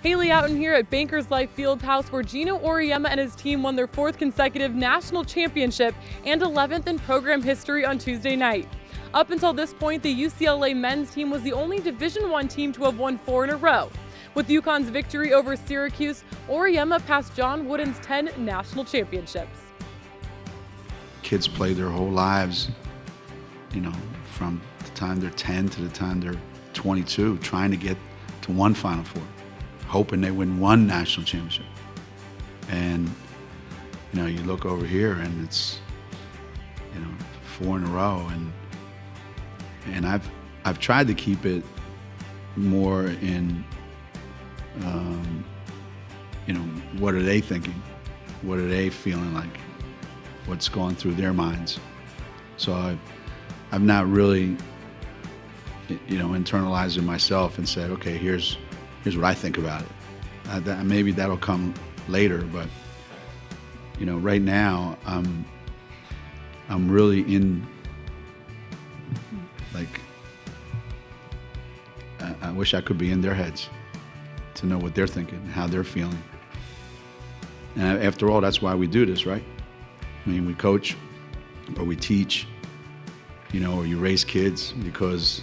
Haley Outen here at Bankers Life Fieldhouse, where Geno Auriemma and his team won their 4th consecutive national championship and 11th in program history on Tuesday night. Up until this point, the UCLA men's team was the only Division I team to have won 4 in a row. With UConn's victory over Syracuse, Auriemma passed John Wooden's 10 national championships. Kids play their whole lives, from the time they're 10 to the time they're 22, trying to get to one Final Four, hoping they win one national championship. And, you look over here and it's, 4 in a row. And I've tried to keep it more in, what are they thinking? What are they feeling like? What's going through their minds? So I've not really, internalized it myself and said, okay, here's what I think about it. Maybe that'll come later, but right now I'm really in, I wish I could be in their heads to know what they're thinking, how they're feeling. And after all, that's why we do this, right? I mean, we coach or we teach, or you raise kids because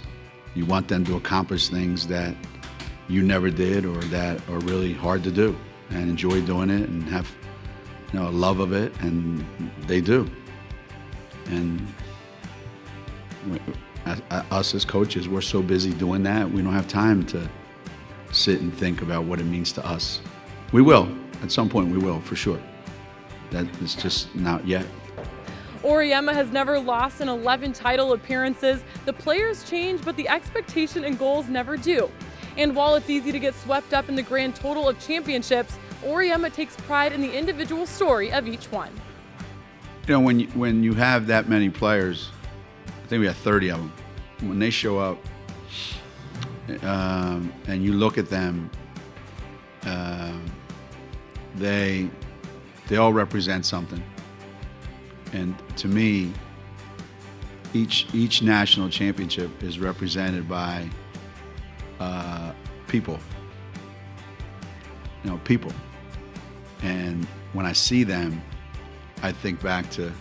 you want them to accomplish things that you never did or that are really hard to do and enjoy doing it and have, a love of it, and they do. And us as coaches, we're so busy doing that, we don't have time to sit and think about what it means to us. We will, at some point we will, for sure. That is just not yet. Auriemma has never lost in 11 title appearances. The players change, but the expectation and goals never do. And while it's easy to get swept up in the grand total of championships, Auriemma takes pride in the individual story of each one. When you have that many players, I think we have 30 of them, when they show up and you look at them, they all represent something. And to me, each national championship is represented by people. People. And when I see them, I think back to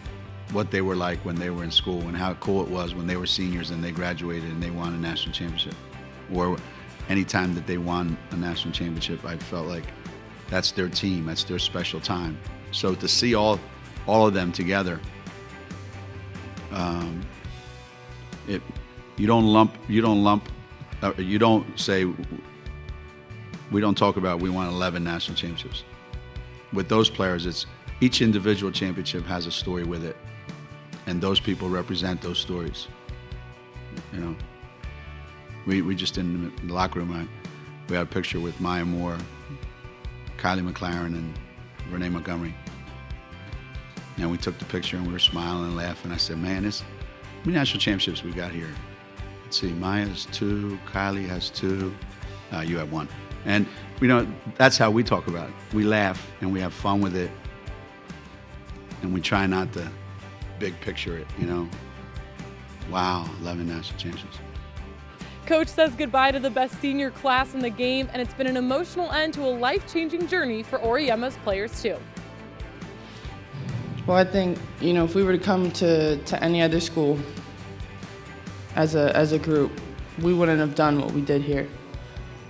what they were like when they were in school and how cool it was when they were seniors and they graduated and they won a national championship. Or any time that they won a national championship, I felt like that's their team, that's their special time. So to see all of them together, you don't say, we don't talk about we won 11 national championships. With those players, it's each individual championship has a story with it, and those people represent those stories. We just in the locker room, we had a picture with Maya Moore, Kylie McLaren, and Renee Montgomery. And we took the picture and we were smiling and laughing. I said, man, how many national championships we got here? Let's see, Maya has 2, Kylie has 2, you have 1. And that's how we talk about it. We laugh and we have fun with it. And we try not to big picture it, Wow, 11 national championships. Coach says goodbye to the best senior class in the game, and it's been an emotional end to a life-changing journey for Auriemma's players too. Well, I think, if we were to come to any other school as a group, we wouldn't have done what we did here.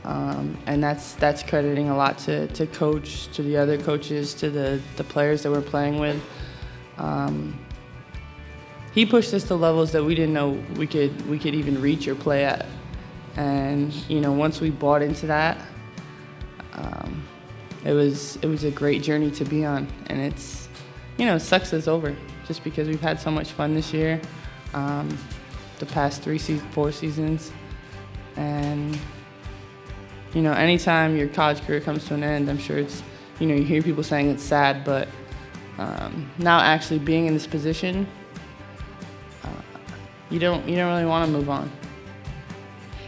And that's crediting a lot to Coach, to the other coaches, to the players that we're playing with. He pushed us to levels that we didn't know we could even reach or play at. And, once we bought into that, it was a great journey to be on. And it's, it sucks it's over just because we've had so much fun this year, the past 4 seasons. And, anytime your college career comes to an end, I'm sure it's, you hear people saying it's sad, but now actually being in this position, you don't really want to move on.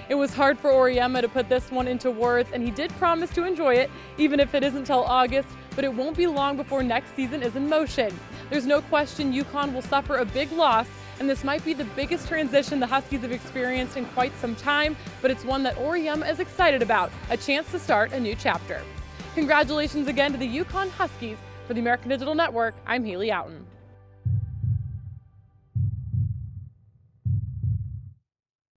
It was hard for Auriemma to put this one into words, and he did promise to enjoy it, even if it isn't till August, but it won't be long before next season is in motion. There's no question UConn will suffer a big loss, and this might be the biggest transition the Huskies have experienced in quite some time, but it's one that Auriemma is excited about, a chance to start a new chapter. Congratulations again to the UConn Huskies. For the American Digital Network, I'm Haley Outen.